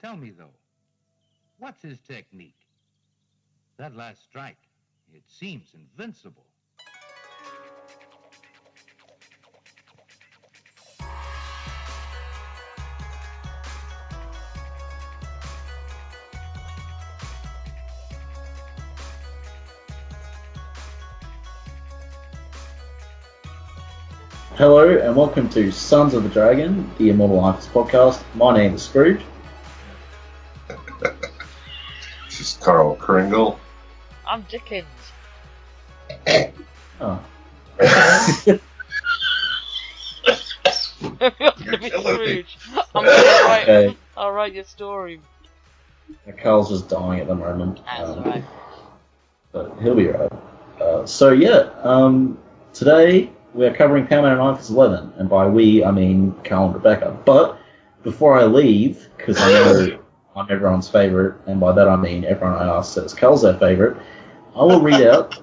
Tell me, though, what's his technique? That last strike, it seems invincible. Hello and welcome to Sons of the Dragon, the Immortal podcast. My name is Scrooge. This is Carl Kringle. I'm Dickens. Oh. You're Scrooge. I'm I'll write your story. Carl's just dying at the moment. That's alright. But he'll be right. Today we're covering Power Man and Iron Fist 11, and by we I mean Carl and Rebecca. But before I leave, because I know I'm everyone's favourite, and by that I mean everyone I ask says Carl's their favourite, I will read out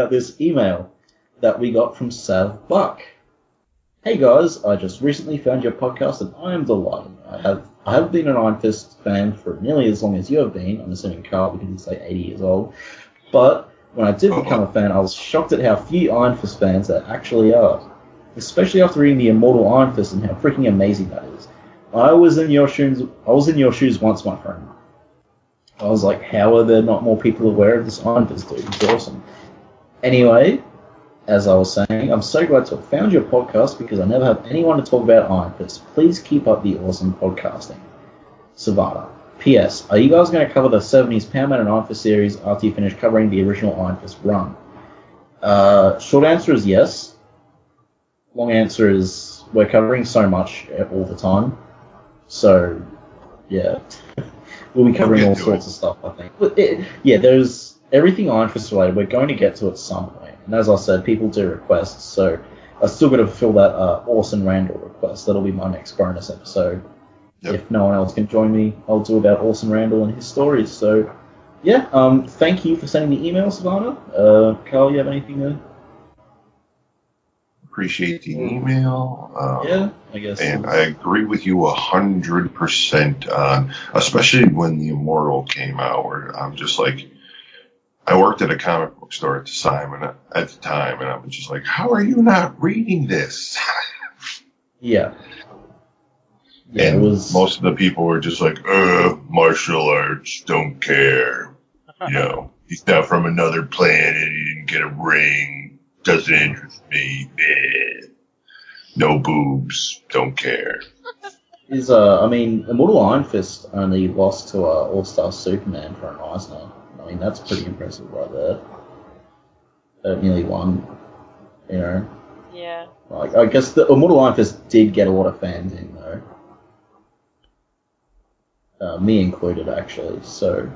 this email that we got from Sav Buck. Hey guys, I just recently found your podcast and I am delighted. I have been an Iron Fist fan for nearly as long as you have been. I'm assuming Carl because he's like 80 years old. But when I did become a fan, I was shocked at how few Iron Fist fans there actually are. Especially after reading the Immortal Iron Fist and how freaking amazing that is. I was in your shoes once, my friend. I was like, how are there not more people aware of this Iron Fist dude? He's awesome. Anyway, as I was saying, I'm so glad to have found your podcast because I never have anyone to talk about Iron Fist. Please keep up the awesome podcasting. Savannah. P.S. Are you guys going to cover the 70s Power Man and Iron Fist series after you finish covering the original Iron Fist run? Short answer is yes. Long answer is we're covering so much all the time. So, yeah. We'll be covering all sorts of stuff, I think. But there's everything Iron Fist related. We're going to get to it some point. And as I said, people do requests, so I've still got to fulfill that Orson Randall request. That'll be my next bonus episode. Yep. If no one else can join me, I'll do about Orson Randall and his stories. So, yeah, thank you for sending the email, Savannah. Carl, you have anything to... Appreciate the email. Yeah, I guess. And I agree with you 100% on, especially when the Immortal came out, where I'm just like, I worked at a comic book store at the time, and I'm just like, how are you not reading this? Yeah, and most of the people were just like, martial arts, don't care. You know, he's not from another planet, he didn't get a ring, doesn't interest me. No boobs, don't care. Immortal Iron Fist only lost to All-Star Superman for an Eisner. I mean, that's pretty impressive right there. Nearly won, you know. Yeah. Like, I guess the Immortal Iron Fist did get a lot of fans in, though. Me included, actually, so...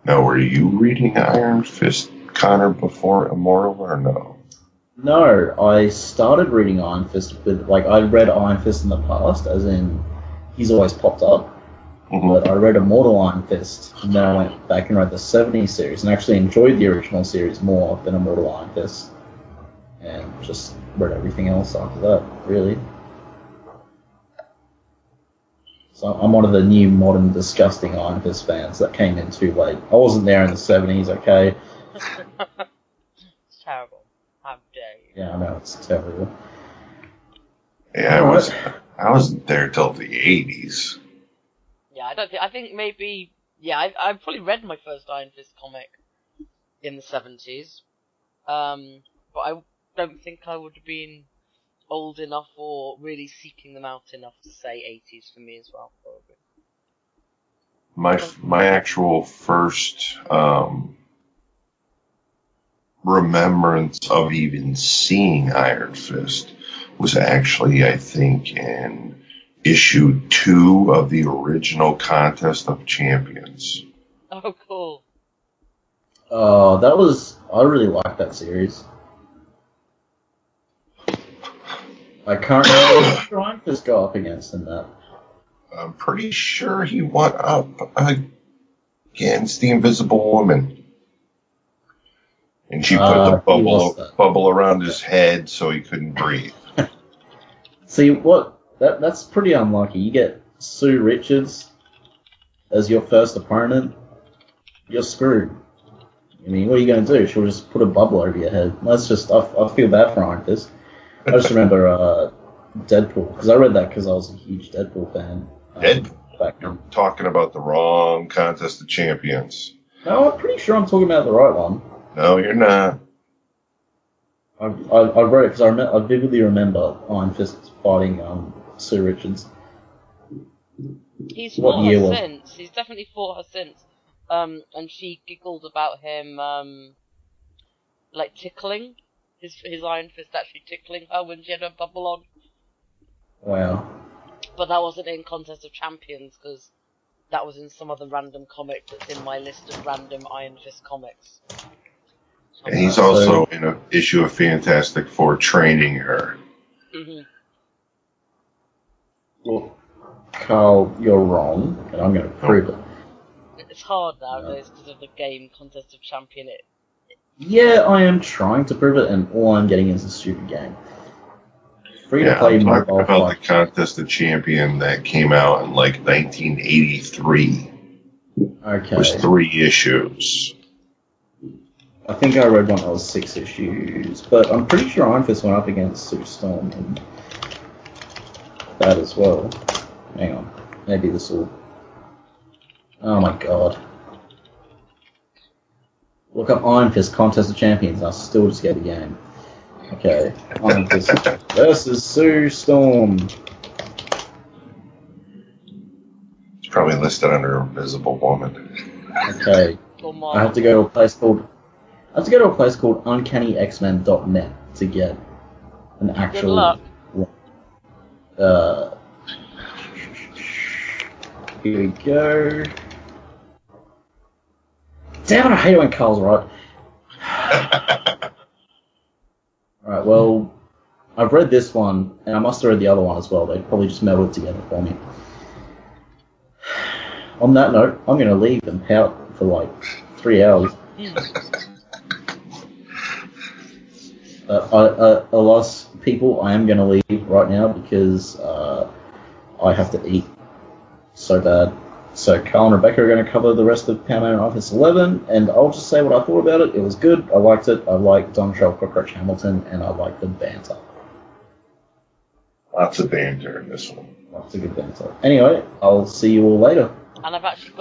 Now, were you reading Iron Fist, Connor, before Immortal, or no? No, I started reading Iron Fist with, I'd read Iron Fist in the past, as in, he's always popped up. Mm-hmm. But I read Immortal Iron Fist, and then I went back and read the 70s series, and actually enjoyed the original series more than Immortal Iron Fist. And just read everything else after that, really. So I'm one of the new modern disgusting Iron Fist fans that came in too late. I wasn't there in the 70s, okay? It's terrible. How dare you? Yeah, I know, it's terrible. Yeah, I wasn't there till the 80s. Yeah, I think maybe... Yeah, I probably read my first Iron Fist comic in the 70s. But I don't think I would have been old enough or really seeking them out enough to say 80s for me as well, probably. My actual first remembrance of even seeing Iron Fist was actually, I think, in issue 2 of the original Contest of Champions. Oh, cool. I really liked that series. I can't remember what Iron Fist go up against in that. I'm pretty sure he went up against the Invisible Woman. And she put the bubble around his head so he couldn't breathe. See, what That's pretty unlucky. You get Sue Richards as your first opponent, you're screwed. I mean, what are you going to do? She'll just put a bubble over your head. That's just, I feel bad for Iron Fist. I just remember Deadpool, because I read that because I was a huge Deadpool fan. Deadpool? You're talking about the wrong Contest of Champions. No, I'm pretty sure I'm talking about the right one. No, you're not. I wrote it because I vividly remember Iron Fist fighting Sue Richards. He's fought her since. He's definitely fought her since. And she giggled about him, like tickling his Iron Fist actually tickling her when she had her bubble on. Wow. But that wasn't in Contest of Champions because that was in some other random comic that's in my list of random Iron Fist comics. And he's also in an issue of Fantastic Four training her. Mm-hmm. Well, Carl, you're wrong, and I'm going to prove it. It's hard nowadays because of the game Contest of Champion. Yeah, I am trying to prove it, and all I'm getting is a stupid game. Free to play mobile. About the Contest of Champion that came out in like 1983. Okay. It was 3 issues. I think I read one that was 6 issues, but I'm pretty sure Iron Fist went up against Sue Storm and that as well. Hang on, maybe this will. Oh my god. Look up Iron Fist Contest of Champions, I'll still just get the game. Okay, Iron Fist versus Sue Storm. It's probably listed under Invisible Woman. Okay, I have to go to a place called UncannyXmen.net to get an actual. Good luck. Here we go. Damn it, I hate it when Carl's right. Alright, well, I've read this one, and I must have read the other one as well. They probably just melded together for me. On that note, I'm going to leave and pout for like 3 hours. Alas, people, I am going to leave right now because I have to eat so bad. So Carl and Rebecca are going to cover the rest of Power Man Office 11, and I'll just say what I thought about it. It was good. I liked it. I liked Dontrell Cockroach Hamilton, and I liked the banter. Lots of banter in this one. Lots of good banter. Anyway, I'll see you all later. And I've actually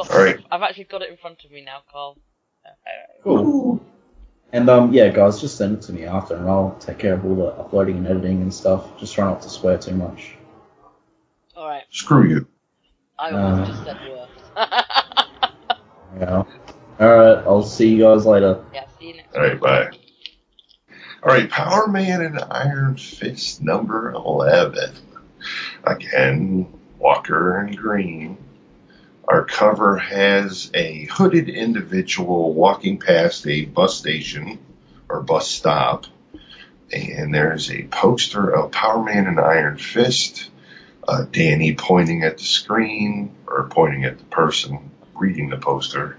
got it in front of me now, Carl. Cool. And yeah, guys, just send it to me after, and I'll take care of all the uploading and editing and stuff. Just try not to swear too much. All right. Screw you. I almost just said worse. Yeah. Alright, I'll see you guys later. Yeah, see you next Alright, bye. Alright, Power Man and Iron Fist number 11. Again, Walker and Green. Our cover has a hooded individual walking past a bus station, or bus stop. And there's a poster of Power Man and Iron Fist. Danny pointing at the screen, or pointing at the person reading the poster.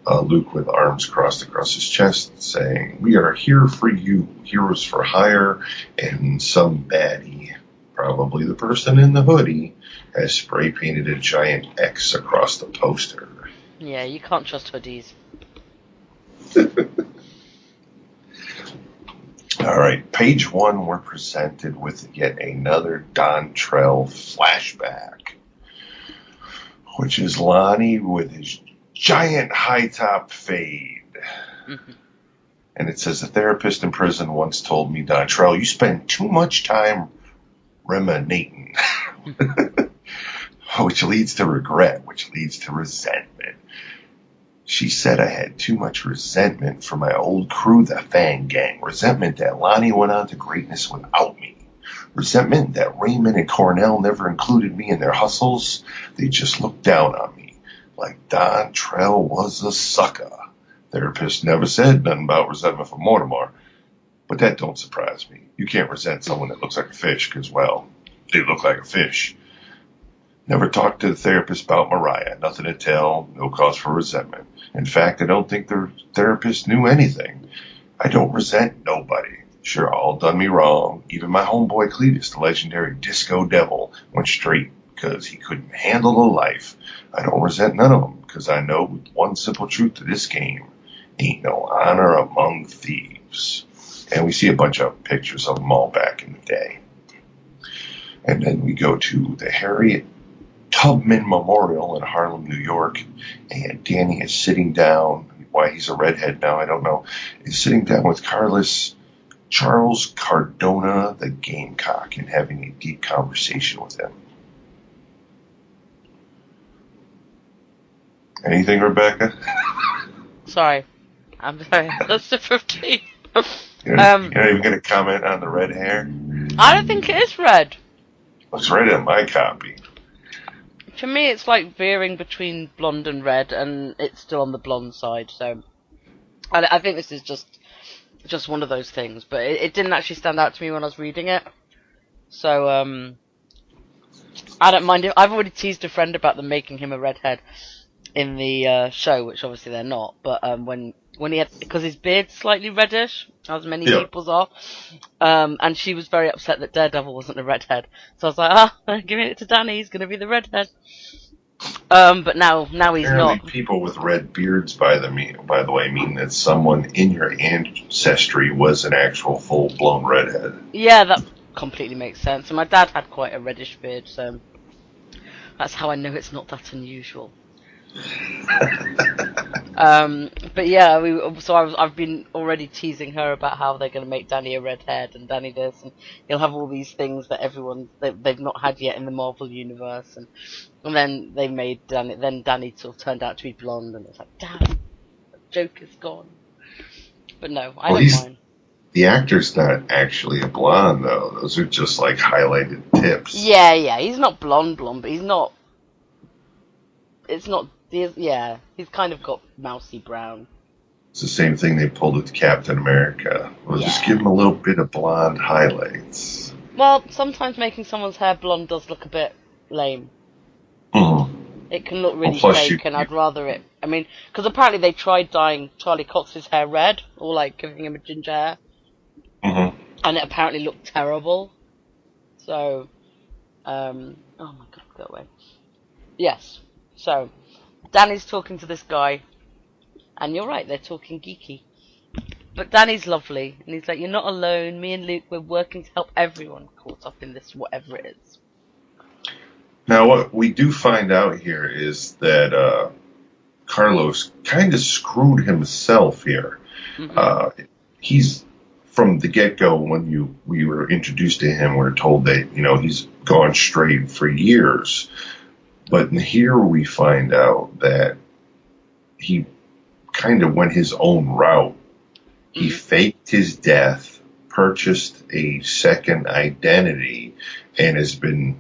Luke with arms crossed across his chest saying, "We are here for you, heroes for hire," and some baddie, probably the person in the hoodie, has spray painted a giant X across the poster. Yeah, you can't trust hoodies. Alright, page 1, we're presented with yet another Dontrell flashback, which is Lonnie with his giant high-top fade. Mm-hmm. And it says, "A therapist in prison once told me, Dontrell, you spend too much time ruminating," which leads to regret, which leads to resentment. "She said I had too much resentment for my old crew, the Fang Gang. Resentment that Lonnie went on to greatness without me. Resentment that Raymond and Cornell never included me in their hustles. They just looked down on me. Like Dontrell was a sucker." Therapist never said nothing about resentment for Mortimer. But that don't surprise me. You can't resent someone that looks like a fish because, well, they look like a fish. Never talked to the therapist about Mariah. Nothing to tell. No cause for resentment. In fact, I don't think the therapist knew anything. I don't resent nobody. Sure, all done me wrong. Even my homeboy Cletus, the legendary Disco Devil, went straight because he couldn't handle the life. I don't resent none of them because I know with one simple truth to this game, ain't no honor among thieves. And we see a bunch of pictures of them all back in the day. And then we go to the Harriet Tubman Memorial in Harlem, New York, and Danny is sitting down. Why he's a redhead now, I don't know. He's sitting down with Charles Cardona, the Gamecock, and having a deep conversation with him. Anything, Rebecca? Sorry. I'm sorry. That's the 15. You're not even going to comment on the red hair? I don't think it is red. It's red in my copy. For me, it's like veering between blonde and red, and it's still on the blonde side. So, I think this is just one of those things. But it didn't actually stand out to me when I was reading it. So, I don't mind it. I've already teased a friend about them making him a redhead in the show, which obviously they're not. But when he had, because his beard's slightly reddish, as many people's are, and she was very upset that Daredevil wasn't a redhead. So I was like, giving it to Danny, he's gonna be the redhead. But now he's Apparently not. People with red beards, by the way, mean that someone in your ancestry was an actual full-blown redhead. Yeah, that completely makes sense. And my dad had quite a reddish beard, so that's how I know it's not that unusual. But yeah, I've been already teasing her about how they're going to make Danny a redhead and Danny this, and he'll have all these things that they've not had yet in the Marvel universe, and then they made Danny. Then Danny sort of turned out to be blonde, and it's like, damn, the joke is gone. But no, I don't mind. The actor's not actually a blonde though; those are just like highlighted tips. Yeah, he's not blonde, but he's not. It's not. He's kind of got mousy brown. It's the same thing they pulled with Captain America. We'll just give him a little bit of blonde highlights. Well, sometimes making someone's hair blonde does look a bit lame. Mm-hmm. It can look really fake, and I'd rather it. I mean, because apparently they tried dyeing Charlie Cox's hair red, or like giving him a ginger hair, and it apparently looked terrible. So, oh my god, go away. Yes, so Danny's talking to this guy, and you're right, they're talking geeky. But Danny's lovely, and he's like, you're not alone, me and Luke, we're working to help everyone caught up in this, whatever it is. Now, what we do find out here is that Carlos kind of screwed himself here. Mm-hmm. He's, from the get-go, when we were introduced to him, we were told that, he's gone straight for years. But here we find out that he kind of went his own route. He faked his death, purchased a second identity, and has been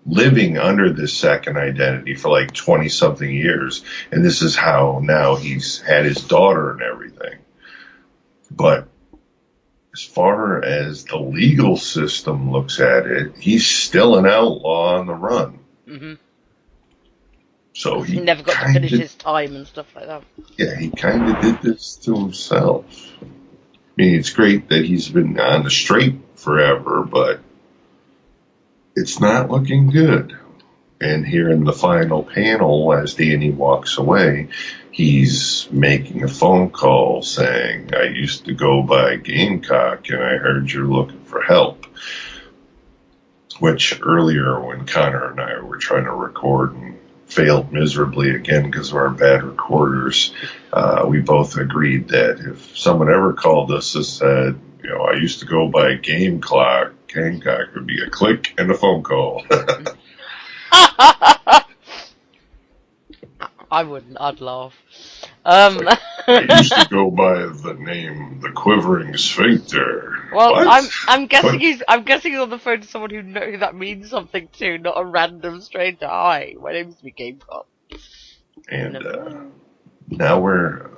living under this second identity for like 20-something years. And this is how now he's had his daughter and everything. But as far as the legal system looks at it, he's still an outlaw on the run. Mm-hmm. So he never got to finish his time and stuff like that. Yeah, he kind of did this to himself. I mean, it's great that he's been on the straight forever, but it's not looking good. And here in the final panel, as Danny walks away, he's making a phone call saying, I used to go by Gamecock and I heard you're looking for help. Which earlier when Connor and I were trying to record and failed miserably again because of our bad recorders, we both agreed that if someone ever called us and said, I used to go by Gamecock would be a click and a phone call. I wouldn't. I'd laugh. I used to go by the name the Quivering Sphincter. Well, I'm guessing he's on the phone to someone who that means something to, not a random stranger. Hi, my name's Gamecock. And now we're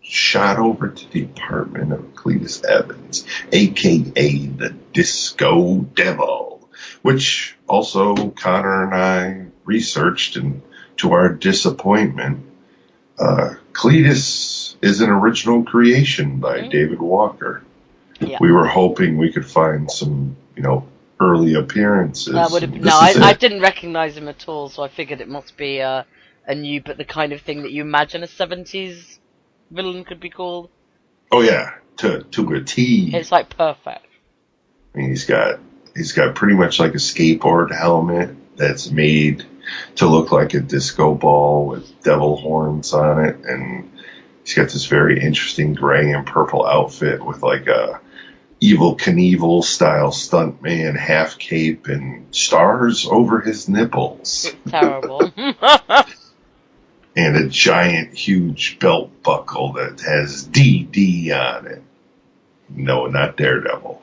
shot over to the apartment of Cletus Evans, a.k.a. the Disco Devil, which also Connor and I researched, and to our disappointment, Cletus is an original creation by David Walker. Yeah. We were hoping we could find some, early appearances. I didn't recognize him at all, so I figured it must be a new, but the kind of thing that you imagine a 70s villain could be called. Oh yeah, to a T. It's like perfect. I mean, he's got pretty much like a skateboard helmet that's made to look like a disco ball with devil horns on it, and he's got this very interesting gray and purple outfit with like a Evel Knievel style stuntman half cape and stars over his nipples. It's terrible. And a giant, huge belt buckle that has DD on it. No, not Daredevil.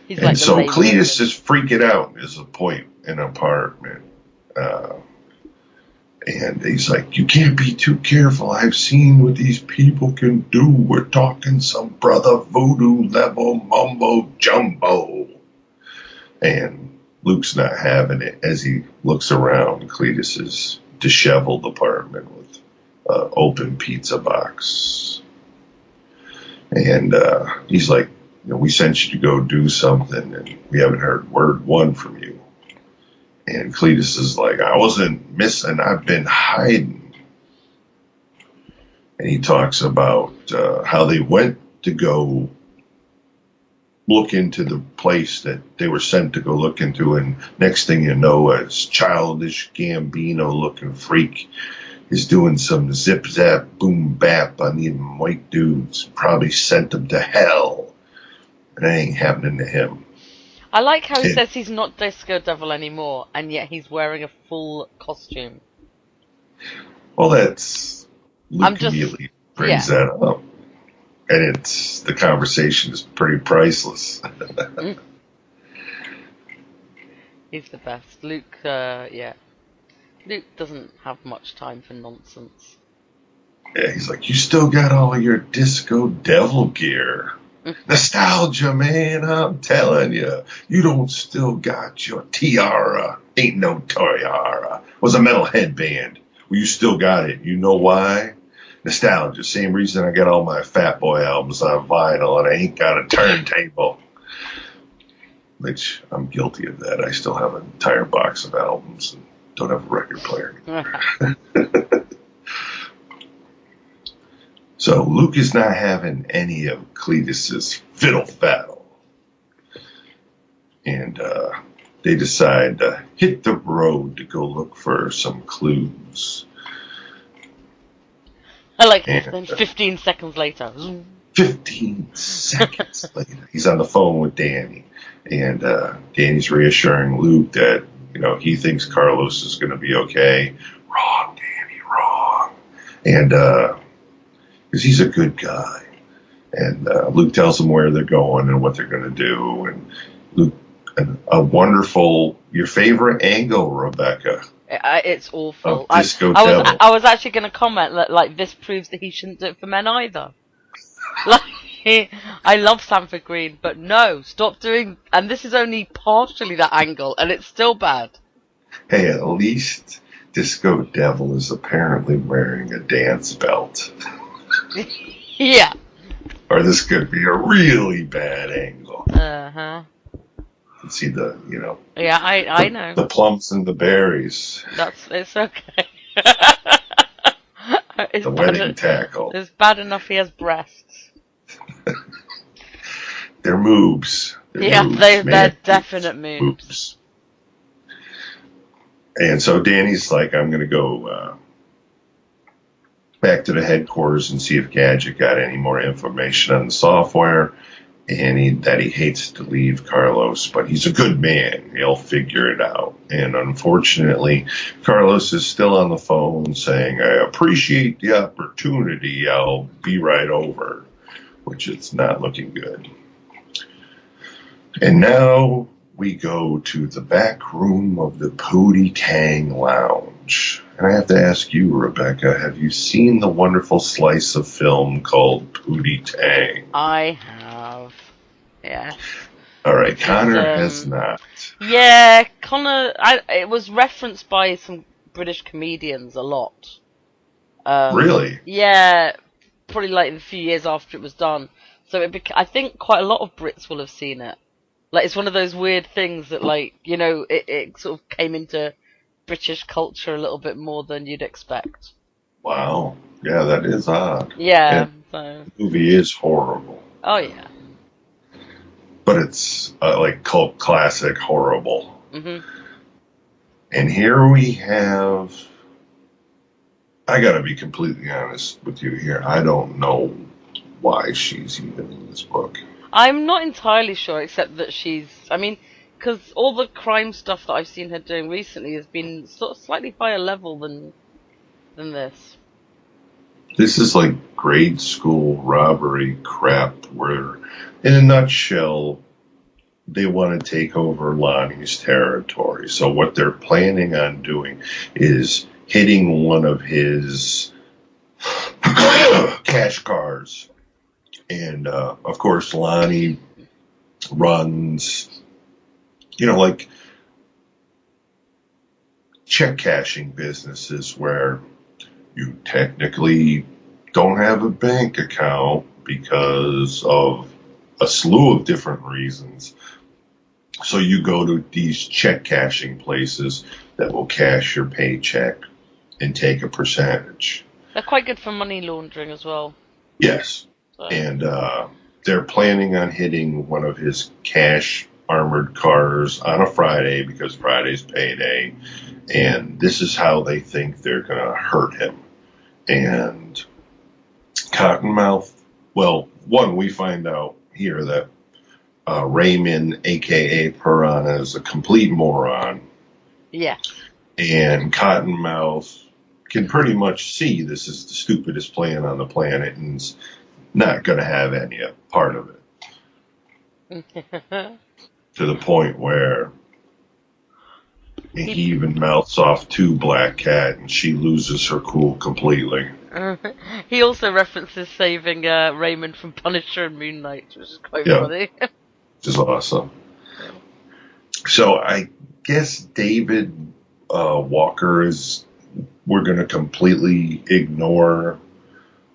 He's and so Cletus is freaking out in his apartment. And he's like, you can't be too careful. I've seen what these people can do. We're talking some brother voodoo level mumbo jumbo. And Luke's not having it as he looks around Cletus's disheveled apartment with open pizza box. And he's like, we sent you to go do something, and we haven't heard word one from you. And Cletus is like, I wasn't missing. I've been hiding. And he talks about how they went to go look into the place that they were sent to go look into. And next thing you know, a childish Gambino-looking freak is doing some zip-zap, boom-bap on these white dudes. Probably sent them to hell. And that ain't happening to him. I like how he says he's not Disco Devil anymore, and yet he's wearing a full costume. Well, that's... Luke immediately brings that up. And the conversation is pretty priceless. He's the best. Luke, Luke doesn't have much time for nonsense. Yeah, he's like, you still got all your Disco Devil gear. Nostalgia, man, I'm telling you. You don't still got your tiara. Ain't no tiara. It was a metal headband. Well, you still got it. You know why? Nostalgia. Same reason I got all my Fat Boy albums on vinyl and I ain't got a turntable. Which, I'm guilty of that. I still have an entire box of albums and don't have a record player. So Luke is not having any of Cletus's fiddle faddle. And they decide to hit the road to go look for some clues. I like this. Then 15 seconds later. 15 seconds later. He's on the phone with Danny. And Danny's reassuring Luke that, he thinks Carlos is going to be okay. Wrong, Danny, wrong. And... because he's a good guy. And Luke tells them where they're going and what they're going to do. And Luke, a wonderful, your favorite angle, Rebecca. It's awful. Disco Devil. I was actually going to comment that, this proves that he shouldn't do it for men either. I love Sanford Green, but no, stop doing, and this is only partially that angle, and it's still bad. Hey, at least Disco Devil is apparently wearing a dance belt. Yeah. Or this could be a really bad angle. Uh-huh. You can see the, Yeah, I know. The plums and the berries. It's okay. The wedding tackle. It's bad enough he has breasts. They're moobs. They're definite moobs. And so Danny's like, I'm going to go back to the headquarters and see if Gadget got any more information on the software, and that he hates to leave Carlos, but he's a good man. He'll figure it out. And unfortunately, Carlos is still on the phone saying, I appreciate the opportunity. I'll be right over, which is not looking good. And now we go to the back room of the Pootie Tang Lounge. And I have to ask you, Rebecca, have you seen the wonderful slice of film called Pootie Tang? I have. Yeah. All right, Connor has not. Yeah, Connor. It was referenced by some British comedians a lot. Really? Yeah, probably like a few years after it was done. So I think quite a lot of Brits will have seen it. Like, it's one of those weird things that, like, you know, it sort of came into British culture a little bit more than you'd expect. Wow. Yeah, that is odd. Yeah. And So. the movie is horrible. Oh yeah. But it's like cult classic horrible. Mhm. And here we have. I gotta be completely honest with you here. I don't know why she's even in this book. I'm not entirely sure, except that I mean, because all the crime stuff that I've seen her doing recently has been sort of slightly higher level than this. This is like grade school robbery crap where, in a nutshell, they want to take over Lonnie's territory. So what they're planning on doing is hitting one of his cash cars. And, of course, Lonnie runs, like check cashing businesses where you technically don't have a bank account because of a slew of different reasons. So you go to these check cashing places that will cash your paycheck and take a percentage. They're quite good for money laundering as well. Yes. So. And they're planning on hitting one of his cash armored cars on a Friday because Friday's payday. And this is how they think they're going to hurt him. And Cottonmouth, well, one, we find out here that Raymond, a.k.a. Piranha, is a complete moron. Yeah. And Cottonmouth can pretty much see this is the stupidest plan on the planet and is not going to have any part of it. To the point where he even mouths off to Black Cat and she loses her cool completely. He also references saving Raymond from Punisher and Moon Knight, which is quite funny. Which is awesome. So I guess David Walker we're going to completely ignore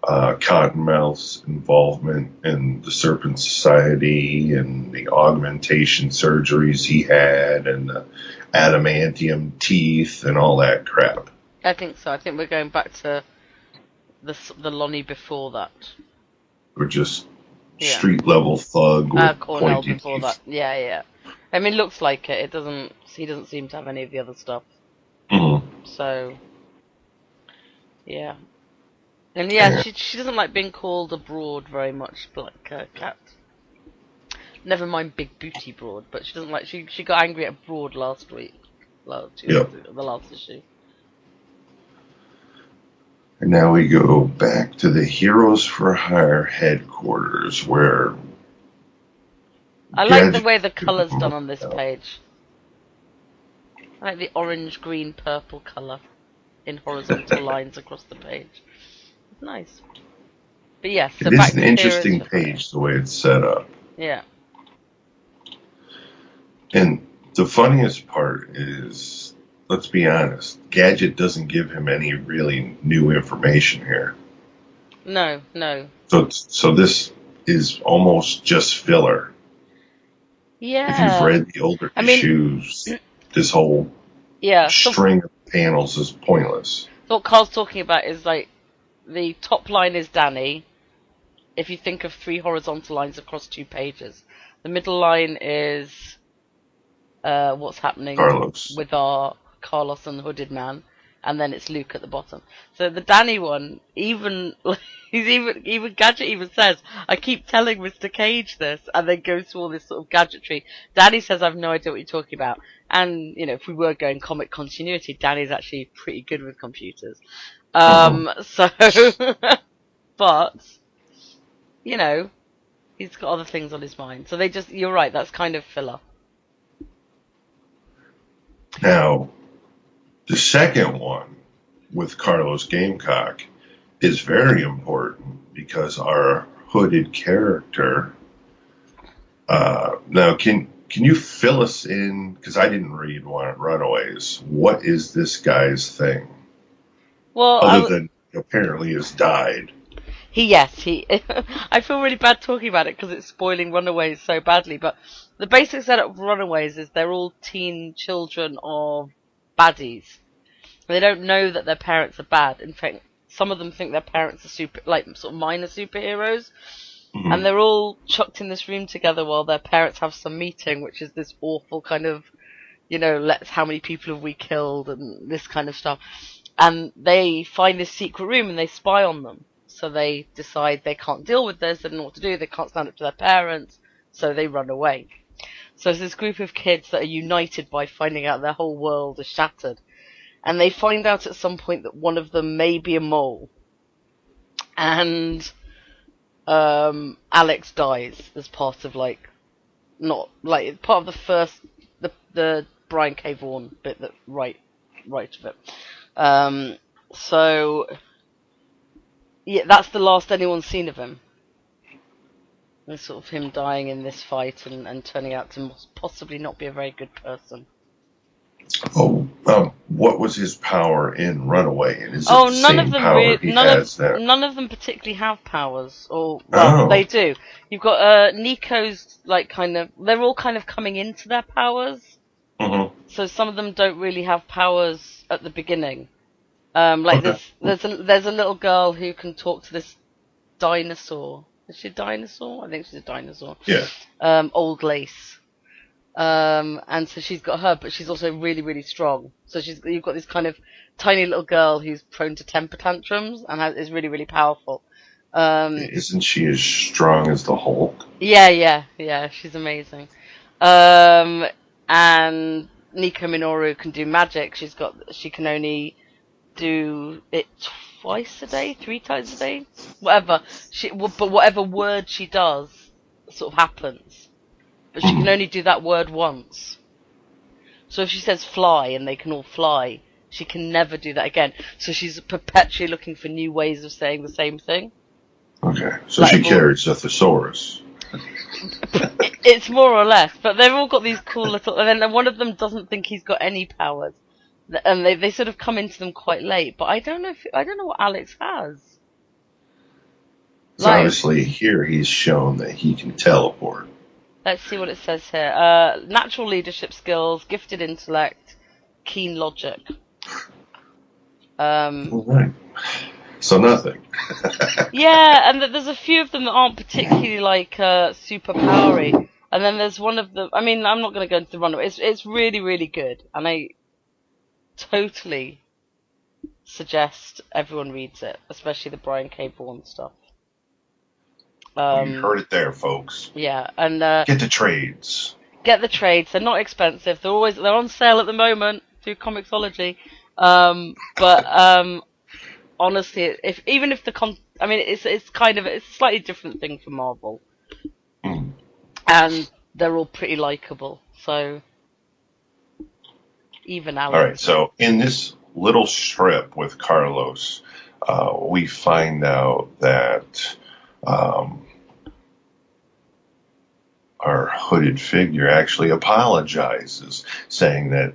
Cottonmouth's involvement in the Serpent Society and the augmentation surgeries he had and the adamantium teeth and all that crap. I think so. I think we're going back to the Lonnie before that. Or just street level thug with Cornell pointy before teeth. that. Yeah. I mean, it looks like it. He doesn't seem to have any of the other stuff. Mm-hmm. So, yeah. And yeah, she doesn't like being called a broad very much, Black Cat. Never mind big booty broad, but she doesn't like. She got angry at broad last week. The last issue. And now we go back to the Heroes for Hire headquarters, where I like the way the colour's done on this page. I like the orange, green, purple colour in horizontal lines across the page. It's nice. But yes, so it back is an to interesting page the way it's set up. Yeah. And the funniest part is, let's be honest, Gadget doesn't give him any really new information here. No. So this is almost just filler. Yeah. If you've read the older issues, this whole string of panels is pointless. So what Carl's talking about is like the top line is Danny. If you think of 3 horizontal lines across 2 pages, the middle line is what's happening with our Carlos and the Hooded Man, and then it's Luke at the bottom. So the Danny one, even Gadget even says, I keep telling Mr. Cage this, and then goes through all this sort of gadgetry. Danny says, I've no idea what you're talking about. And, if we were going comic continuity, Danny's actually pretty good with computers. So, but, he's got other things on his mind. So you're right, that's kind of filler. Now, the second one with Carlos Gamecock is very important because our hooded character. Now, can you fill us in? Because I didn't read Runaways. What is this guy's thing? Well, other than apparently has died. He. I feel really bad talking about it because it's spoiling Runaways so badly. But the basic setup of Runaways is they're all teen children of baddies. They don't know that their parents are bad. In fact, some of them think their parents are sort of minor superheroes. Mm-hmm. And they're all chucked in this room together while their parents have some meeting, which is this awful kind of, how many people have we killed and this kind of stuff. And they find this secret room and they spy on them. So they decide they can't deal with this, they don't know what to do, they can't stand up to their parents, so they run away. So it's this group of kids that are united by finding out their whole world is shattered. And they find out at some point that one of them may be a mole. And Alex dies as part of part of the first the Brian K. Vaughan bit that right of it. So yeah, that's the last anyone's seen of him. And sort of him dying in this fight and turning out to possibly not be a very good person. Oh, what was his power in Runaway? And is it the same power he has there? None of them particularly have powers, they do. You've got Nico's they're all kind of coming into their powers. Mm-hmm. So some of them don't really have powers at the beginning. There's a little girl who can talk to this dinosaur. Is she a dinosaur? I think she's a dinosaur. Yeah. Old Lace. And so she's got her, but she's also really, really strong. So you've got this kind of tiny little girl who's prone to temper tantrums and is really, really powerful. Isn't she as strong as the Hulk? Yeah, she's amazing. And Nico Minoru can do magic. She can only do it twice a day, 3 times a day, whatever. But whatever word she does sort of happens. But she can only do that word once. So if she says fly and they can all fly, she can never do that again. So she's perpetually looking for new ways of saying the same thing. Okay, so she carries a thesaurus. It's more or less, but they've all got these cool little... And then one of them doesn't think he's got any powers. And they sort of come into them quite late. But I don't know what Alex has. So obviously here he's shown that he can teleport. Let's see what it says here. Natural leadership skills, gifted intellect, keen logic. All right. So nothing. Yeah, and there's a few of them that aren't particularly super powery. And then there's one of them. I mean, I'm not going to go into the runaway. It's really, really good, and I totally suggest everyone reads it, especially the Brian K. Vaughan stuff. You heard it there, folks. Yeah, and get the trades. Get the trades. They're not expensive. They're on sale at the moment through Comixology. But honestly, even if it's a slightly different thing for Marvel, and they're all pretty likable. So even Alex. All right. So in this little strip with Carlos, we find out that. Our hooded figure actually apologizes, saying that,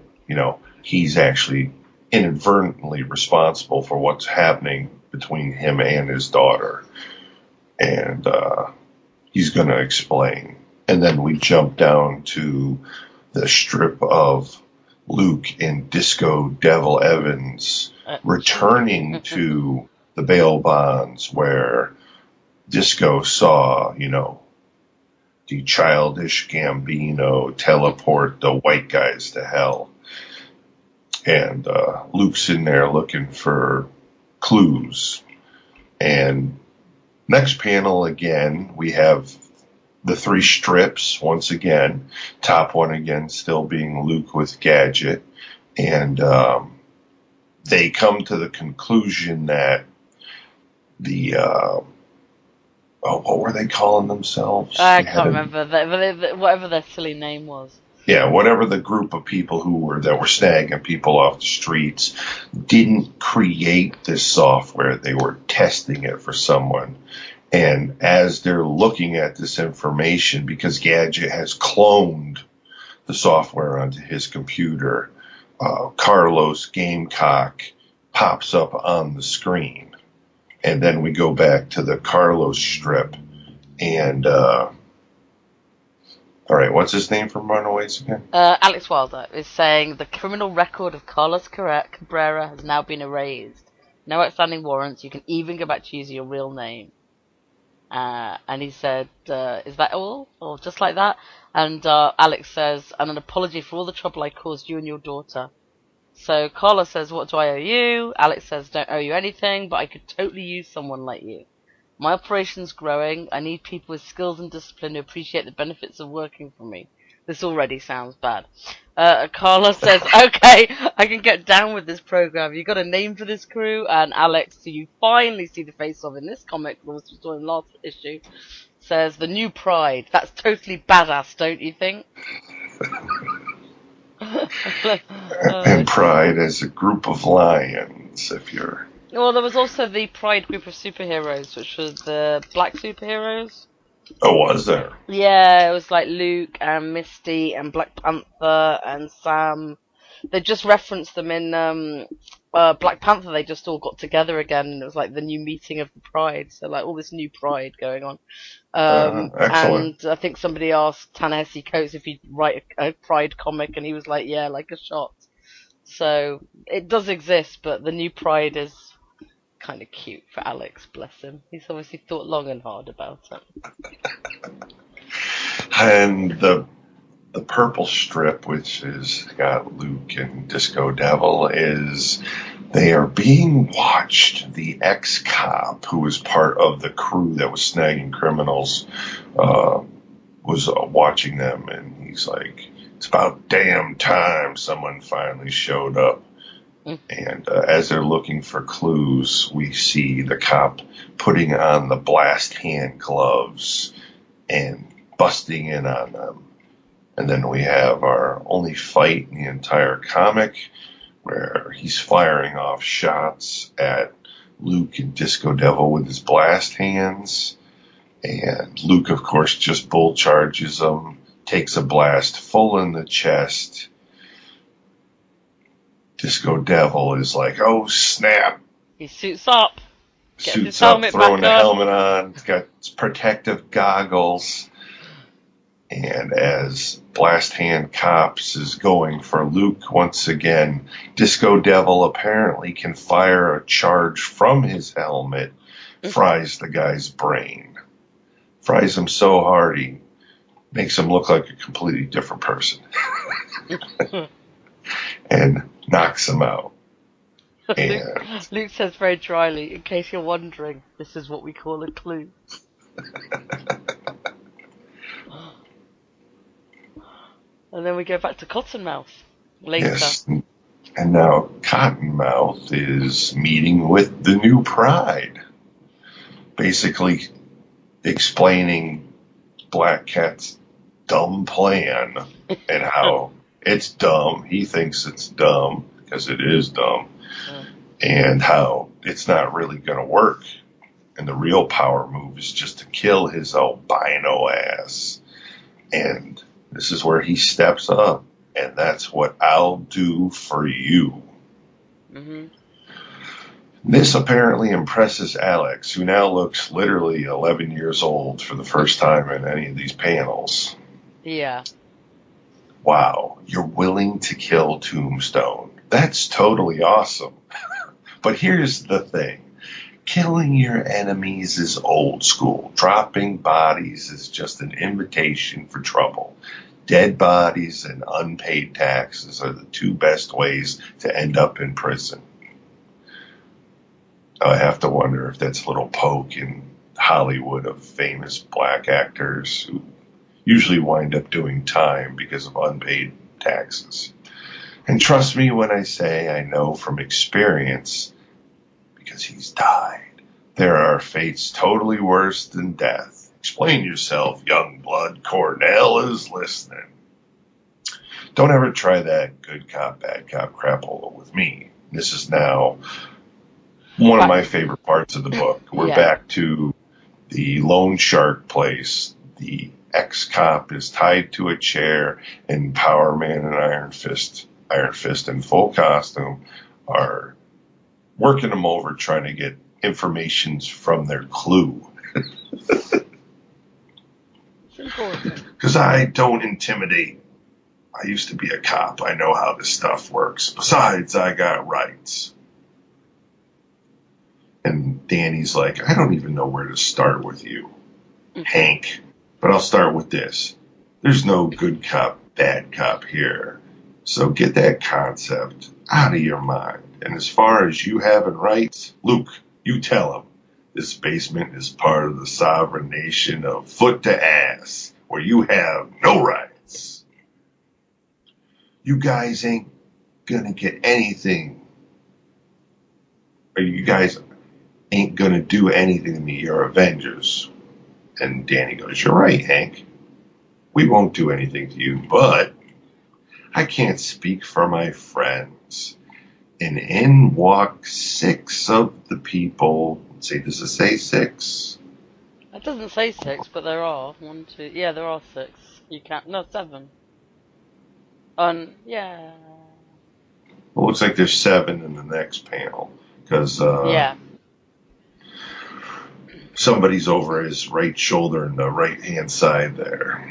he's actually inadvertently responsible for what's happening between him and his daughter. And he's going to explain. And then we jump down to the strip of Luke and Disco Devil Evans returning to the bail bonds where Disco saw, the childish Gambino teleport the white guys to hell. And Luke's in there looking for clues. And next panel again, we have the 3 strips once again. Top one again still being Luke with Gadget. And they come to the conclusion that the... what were they calling themselves? I can't remember. Whatever their silly name was. Yeah, whatever the group of people that were snagging people off the streets didn't create this software. They were testing it for someone. And as they're looking at this information, because Gadget has cloned the software onto his computer, Carlos Gamecock pops up on the screen. And then we go back to the Carlos strip. And, all right, what's his name from Runaways again? Alex Wilder is saying the criminal record of Carlos Cabrera has now been erased. No outstanding warrants. You can even go back to using your real name. And he said, is that all? Or just like that? And Alex says, and an apology for all the trouble I caused you and your daughter. So Carlos says, what do I owe you? Alex says, don't owe you anything, but I could totally use someone like you. My operation's growing. I need people with skills and discipline who appreciate the benefits of working for me. This already sounds bad. Carlos says, okay, I can get down with this program. You got a name for this crew? And Alex, who you finally see the face of in this comic, we saw in last issue, says, the new Pride. That's totally badass, don't you think? And Pride is a group of lions, if you're... Well, there was also the Pride group of superheroes, which was the black superheroes. Oh, was there? Yeah, it was like Luke and Misty and Black Panther and Sam. They just referenced them in Black Panther. They just all got together again, and it was like the new meeting of the Pride. So like all this new Pride going on. Excellent. And I think somebody asked Ta-Nehisi Coates if he'd write a Pride comic, and he was like, yeah, like a shot. So it does exist, but the new Pride is kind of cute for Alex, bless him. He's obviously thought long and hard about it. And the purple strip, which has got Luke and Disco Devil, is they are being watched. The ex-cop who was part of the crew that was snagging criminals was watching them, and he's like, it's about damn time someone finally showed up. And as they're looking for clues, we see the cop putting on the blast hand gloves and busting in on them. And then we have our only fight in the entire comic, where he's firing off shots at Luke and Disco Devil with his blast hands. And Luke, of course, just bull charges him, takes a blast full in the chest. Disco Devil is like, oh, snap. He suits up. Suits up, throwing the helmet on. He's got protective goggles. And as Blast Hand Cops is going for Luke once again, Disco Devil apparently can fire a charge from his helmet, fries the guy's brain. Fries him so hard he makes him look like a completely different person. And knocks him out. And Luke says very dryly, in case you're wondering, this is what we call a clue. And then we go back to Cottonmouth later. Yes. And now Cottonmouth is meeting with the new Pride. Basically explaining Black Cat's dumb plan and how it's dumb. He thinks it's dumb because it is dumb. And how it's not really going to work. And the real power move is just to kill his albino ass. And this is where he steps up. And that's what I'll do for you. Mm-hmm. This apparently impresses Alex, who now looks literally 11 years old for the first time in any of these panels. Yeah. Wow, you're willing to kill Tombstone. That's totally awesome. But here's the thing. Killing your enemies is old school. Dropping bodies is just an invitation for trouble. Dead bodies and unpaid taxes are the two best ways to end up in prison. I have to wonder if that's a little poke in Hollywood of famous black actors who usually wind up doing time because of unpaid taxes. And trust me when I say I know from experience, because he's died, there are fates totally worse than death. Explain yourself, young blood. Cornell is listening. Don't ever try that good cop, bad cop crapola with me. This is now one of my favorite parts of the book. We're back to the loan shark place. The ex-cop is tied to a chair, and Power Man and Iron Fist in full costume, are working him over trying to get information's from their clue. It's important. Because I don't intimidate. I used to be a cop. I know how this stuff works. Besides, I got rights. And Danny's like, I don't even know where to start with you, Hank. But I'll start with this. There's no good cop, bad cop here. So get that concept out of your mind. And as far as you having rights, Luke, you tell him. This basement is part of the sovereign nation of foot to ass, where you have no rights. You guys ain't gonna get anything. Or you guys ain't gonna do anything to me. You're Avengers. And Danny goes, you're right, Hank. We won't do anything to you, but I can't speak for my friends. And in walk 6 of the people. See, does it say 6? It doesn't say 6, but there are. 1, 2. Yeah, there are 6. You can't. No, 7. Yeah. Well, it looks like there's 7 in the next panel. Because yeah. Somebody's over his right shoulder in the right-hand side there.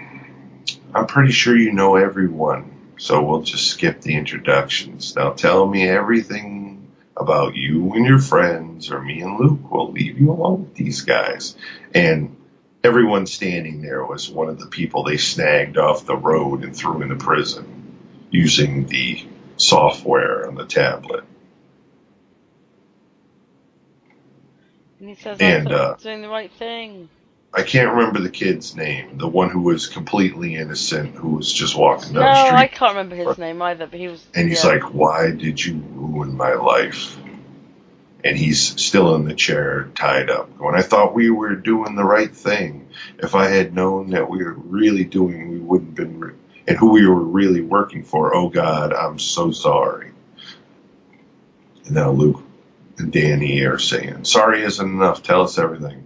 I'm pretty sure you know everyone. So we'll just skip the introductions. Now tell me everything about you and your friends, or me and Luke will leave you alone with these guys. And everyone standing there was one of the people they snagged off the road and threw into prison using the software on the tablet. And he says, I'm doing the right thing. I can't remember the kid's name. The one who was completely innocent, who was just walking down the street. No, I can't remember his name either, but he was... And he's like, why did you ruin my life? And he's still in the chair, tied up, going, I thought we were doing the right thing. If I had known that we were really doing, we wouldn't have been... And who we were really working for, oh God, I'm so sorry. And now Luke and Danny are saying, sorry isn't enough, tell us everything.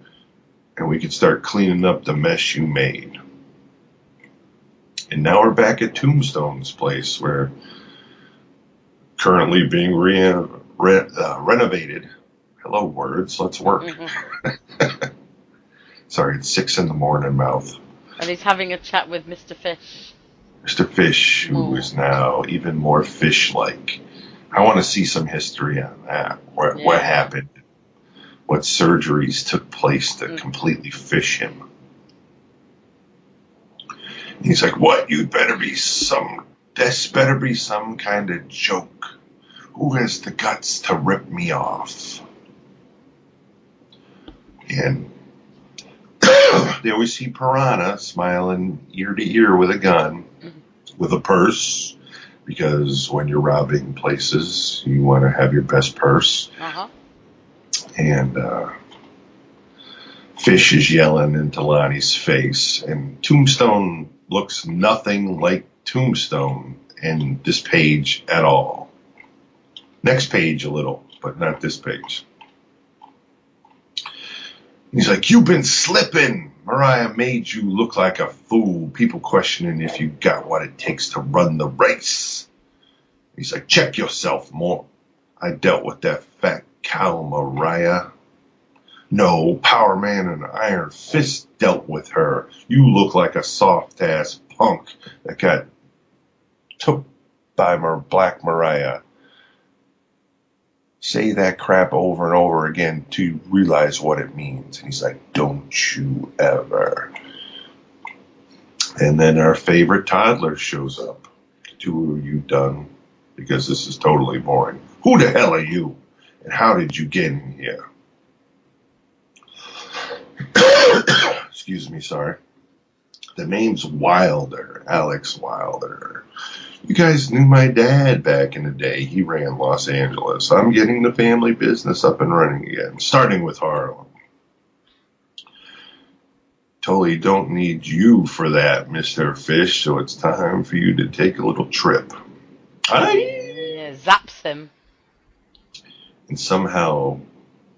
And we can start cleaning up the mess you made. And now we're back at Tombstone's place, where currently being renovated. Hello, words, let's work. Sorry, it's 6 in the morning, mouth. And he's having a chat with Mr. Fish. Mr. Fish, who is now even more fish-like. I want to see some history on that. What happened? What surgeries took place to completely fish him? And he's like, what? This better be some kind of joke. Who has the guts to rip me off? And there we see Piranha smiling ear to ear with a gun, with a purse, because when you're robbing places, you want to have your best purse. And Fish is yelling into Lonnie's face, and Tombstone looks nothing like Tombstone in this page at all. Next page a little, but not this page. He's like, you've been slipping. Mariah made you look like a fool. People questioning if you got what it takes to run the race. He's like, check yourself more. I dealt with that fat cow, Mariah. No, Power Man and Iron Fist dealt with her. You look like a soft-ass punk that got took by Black Mariah. Say that crap over and over again to realize what it means. And he's like, don't you ever. And then our favorite toddler shows up. 2 of you done, because this is totally boring. Who the hell are you? And how did you get in here? Excuse me, sorry. The name's Wilder, Alex Wilder. You guys knew my dad back in the day. He ran Los Angeles. I'm getting the family business up and running again, starting with Harlem. Totally don't need you for that, Mr. Fish, so it's time for you to take a little trip. Yeah, zaps him. And somehow,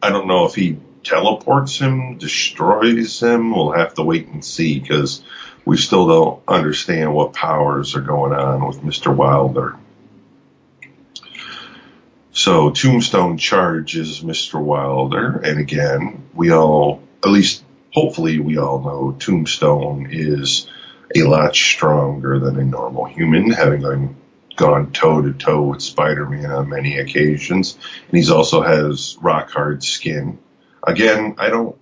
I don't know if he teleports him, destroys him. We'll have to wait and see, because we still don't understand what powers are going on with Mr. Wilder. So Tombstone charges Mr. Wilder, and again, we all, at least hopefully we all know Tombstone is a lot stronger than a normal human, having gone toe-to-toe with Spider-Man on many occasions. And he also has rock-hard skin. Again, I don't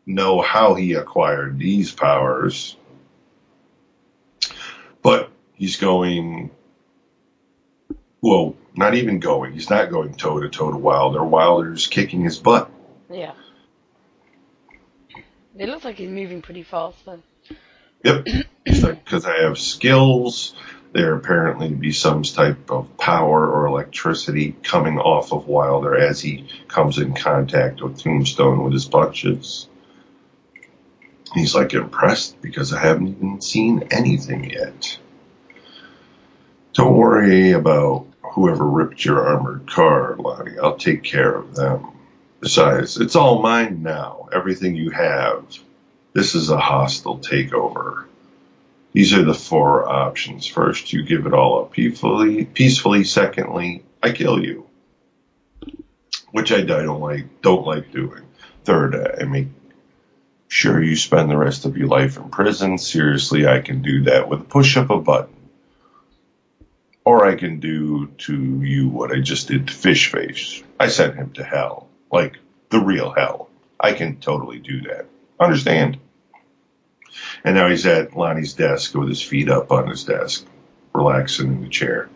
know how he acquired these powers, but he's going... Well, not even going. He's not going toe-to-toe to Wilder. Wilder's kicking his butt. Yeah. It looks like he's moving pretty fast, though. Yep. Because I have skills. There apparently to be some type of power or electricity coming off of Wilder as he comes in contact with Tombstone with his punches. He's like impressed because I haven't even seen anything yet. Don't worry about whoever ripped your armored car, Lonnie. I'll take care of them. Besides, it's all mine now. Everything you have. This is a hostile takeover. These are the 4 options. First, you give it all up peacefully. Secondly, I kill you. Which I don't like doing. Third, I make sure you spend the rest of your life in prison. Seriously, I can do that with a push of a button. Or I can do to you what I just did to Fishface. I sent him to hell. Like, the real hell. I can totally do that. Understand? And now he's at Lonnie's desk with his feet up on his desk, relaxing in the chair.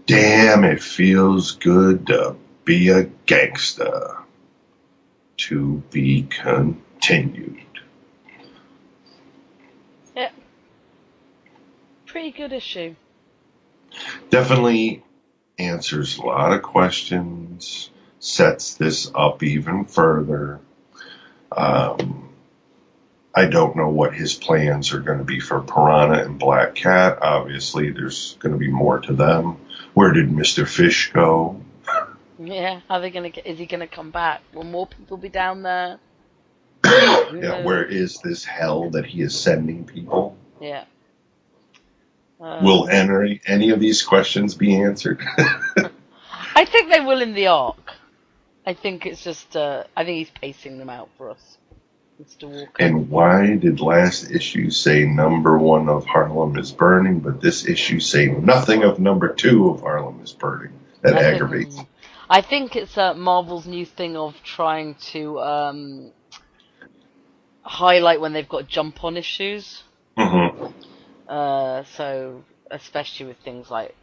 Damn, it feels good to be a gangsta. To be continued. Yeah. Pretty good issue. Definitely answers a lot of questions, sets this up even further. I don't know what his plans are going to be for Piranha and Black Cat. Obviously, there's going to be more to them. Where did Mr. Fish go? Yeah, how are they going to is he going to come back? Will more people be down there? Yeah, where is this hell that he is sending people? Yeah. Will any of these questions be answered? I think they will in the arc. I think it's just, I think he's pacing them out for us. Mr. Walker. And why did last issue say number 1 of Harlem is burning, but this issue say nothing of number 2 of Harlem is burning? That aggravates me. I think it's Marvel's new thing of trying to highlight when they've got jump-on issues. Mm-hmm. So especially with things like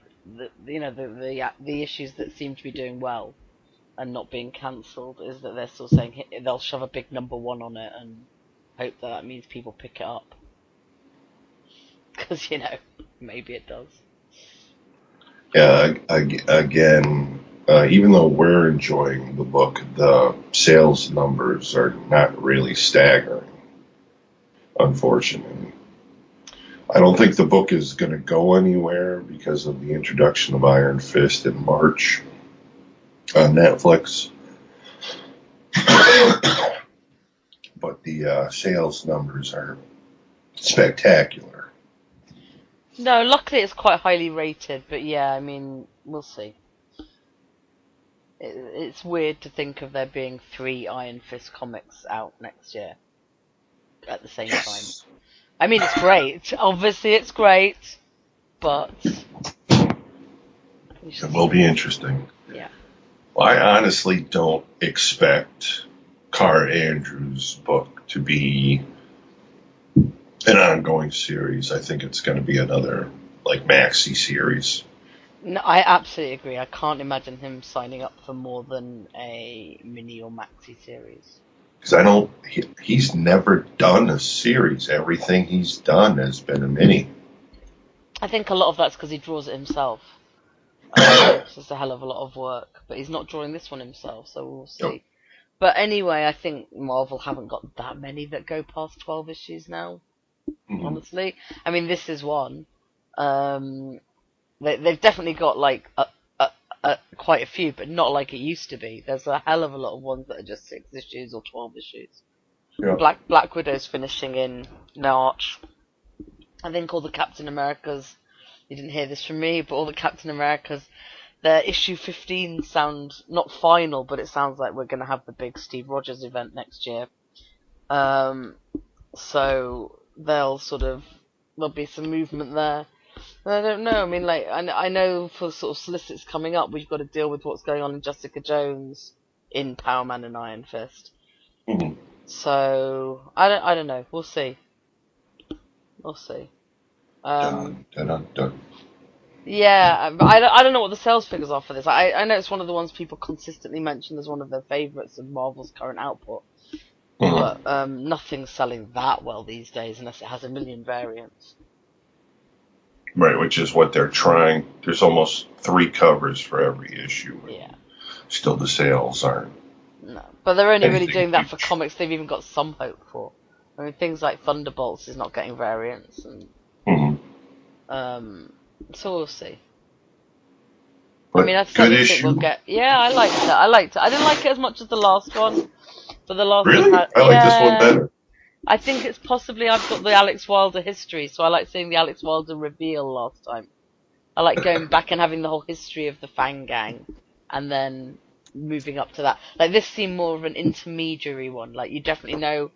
the issues that seem to be doing well and not being cancelled, is that they're still saying they'll shove a big number 1 on it and hope that means people pick it up. Because maybe it does. Yeah. Again, even though we're enjoying the book, the sales numbers are not really staggering. Unfortunately. I don't think the book is going to go anywhere because of the introduction of Iron Fist in March on Netflix. But the sales numbers are spectacular. No, luckily it's quite highly rated, but yeah, I mean, we'll see. It's weird to think of there being 3 Iron Fist comics out next year at the same time. I mean, it's great. Obviously, it's great, but it will be interesting. Yeah. Well, I honestly don't expect Carr Andrews' book to be an ongoing series. I think it's going to be another maxi series. No, I absolutely agree. I can't imagine him signing up for more than a mini or maxi series. Because he's never done a series. Everything he's done has been a mini. I think a lot of that's because he draws it himself. It's just a hell of a lot of work. But he's not drawing this one himself, so we'll see. Yep. But anyway, I think Marvel haven't got that many that go past 12 issues now, honestly. I mean, this is one. They've definitely got quite a few, but not like it used to be. There's a hell of a lot of ones that are just 6 issues or 12 issues. Yeah. Black Widow's finishing in March. I think all the Captain Americas, you didn't hear this from me, but all the Captain Americas the issue 15 sound not final, but it sounds like we're going to have the big Steve Rogers event next year. So there'll be some movement there. I don't know. I mean, like, I know for sort of solicits coming up, we've got to deal with what's going on in Jessica Jones, in Power Man and Iron Fist. Mm-hmm. So I don't know. We'll see. Dun, dun, dun, dun. Yeah, but I don't know what the sales figures are for this. I know it's one of the ones people consistently mention as one of their favourites of Marvel's current output. Mm-hmm. But nothing's selling that well these days unless it has a million variants. Right, which is what they're trying. There's almost 3 covers for every issue. Yeah. Still, the sales aren't. No, but they're only really anything doing that for huge. comics they've even got some hope for. I mean, things like Thunderbolts is not getting variants, and Mm-hmm. so we'll see. But I mean, I good certainly think issue. we'll get. Yeah, I liked it. I didn't like it as much as the last one, but the last Really? one had. I like this one Yeah, better. I think it's possibly I've got the Alex Wilder history, so I like seeing the Alex Wilder reveal last time. I like going back and having the whole history of the Fang Gang, and then moving up to that. Like, this seemed more of an intermediary one. Like, you definitely know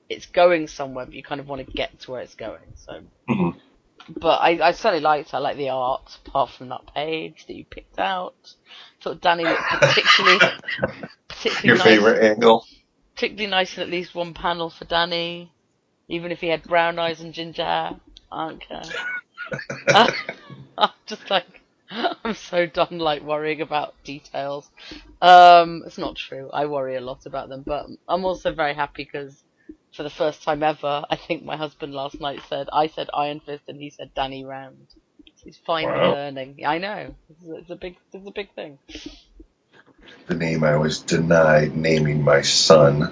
it's going somewhere, but you kind of want to get to where it's going. So, Mm-hmm. but I certainly liked it. I like the art, apart from that page that you picked out. Thought Danny looked particularly Your nice. favorite angle? Particularly nice in at least one panel for Danny, even if he had brown eyes and ginger hair. I don't care. I'm just like, I'm so done like worrying about details. It's not true. I worry a lot about them, but I'm also very happy because for the first time ever, I think my husband last night I said Iron Fist and he said Danny Rand. So he's finally learning. I know. It's a big thing. The name I was denied naming my son.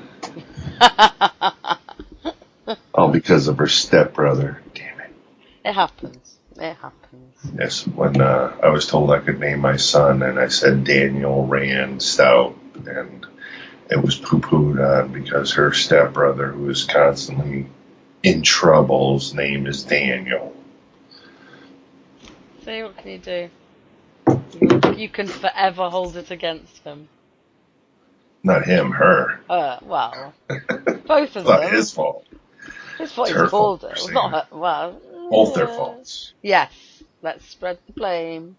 All because of her stepbrother. Damn it. It happens. Yes, when I was told I could name my son, and I said Daniel Rand Stout, and it was poo-pooed on because her stepbrother, who is constantly in trouble's name is Daniel. See, what can you do? You can forever hold it against him. Not him, her. Well, both of It's not them. his fault. It's what It's he's her called fault, it. you're It's not saying. her. Well, Both their faults. yes. Let's spread the blame.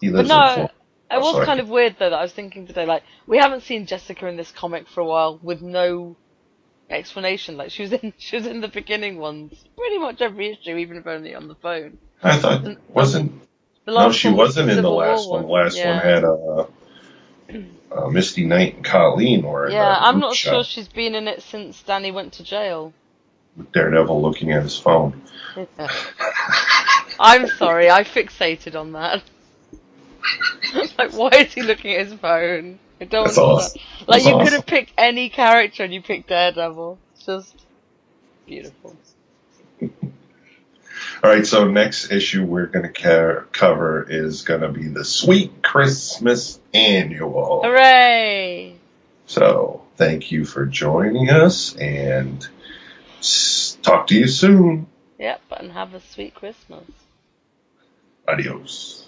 He But lives in no, Florida. it was so kind of weird though that I was thinking today, like, we haven't seen Jessica in this comic for a while with no explanation. Like, she was in the beginning ones, pretty much every issue, even if only on the phone. I thought And wasn't. the last No, she one was wasn't in the Civil last War one. The last one had Misty Knight and Colleen were in Yeah, the I'm group not shot sure she's been in it since Danny went to jail. with Daredevil looking at his phone. I'm sorry, I fixated on that. Like, why is he looking at his phone? I don't That's understand. awesome. Like, That's you awesome. could have picked any character and you picked Daredevil. It's just beautiful. All right, so next issue we're going to cover is going to be the Sweet Christmas Annual. Hooray! So thank you for joining us, and talk to you soon. Yep, and have a sweet Christmas. Adios.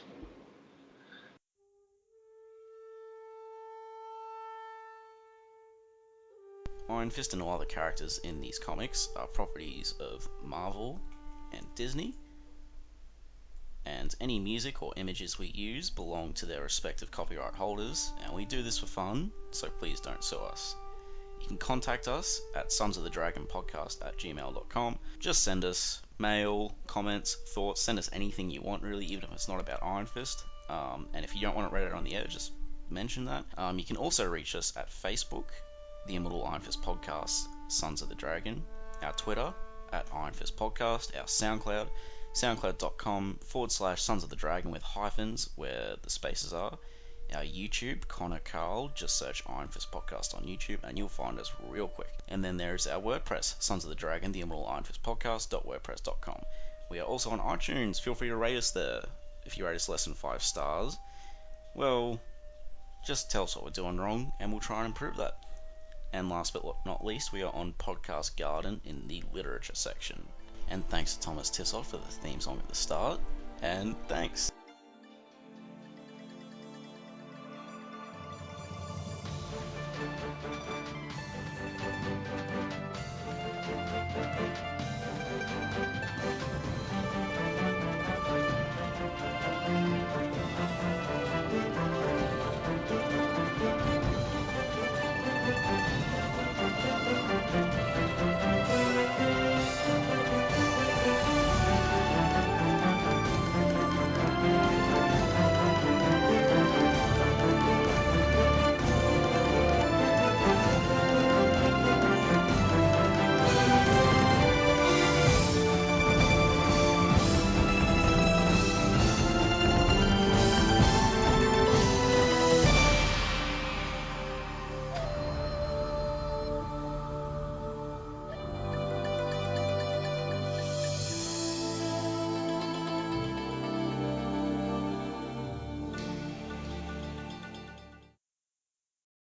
Iron Fist and all other characters in these comics are properties of Marvel and Disney, and any music or images we use belong to their respective copyright holders, and we do this for fun, so please don't sue us. You can contact us at sonsofthedragonpodcast@gmail.com. Just send us mail, comments, thoughts, send us anything you want really, even if it's not about Iron Fist. And if you don't want it read out on the air, just mention that. You can also reach us at Facebook, the Immortal Iron Fist Podcast, Sons of the Dragon, our Twitter, at Iron Fist Podcast, our SoundCloud, soundcloud.com/Sons of the Dragon with hyphens where the spaces are, our YouTube, Connor Carl, just search Iron Fist Podcast on YouTube and you'll find us real quick. And then there's our WordPress, Sons of the Dragon, the Immortal Iron Fist Podcast.wordpress.com. We are also on iTunes, feel free to rate us there. If you rate us less than 5 stars, well, just tell us what we're doing wrong and we'll try and improve that. And last but not least, we are on Podcast Garden in the literature section. And thanks to Thomas Tissot for the theme song at the start. And thanks.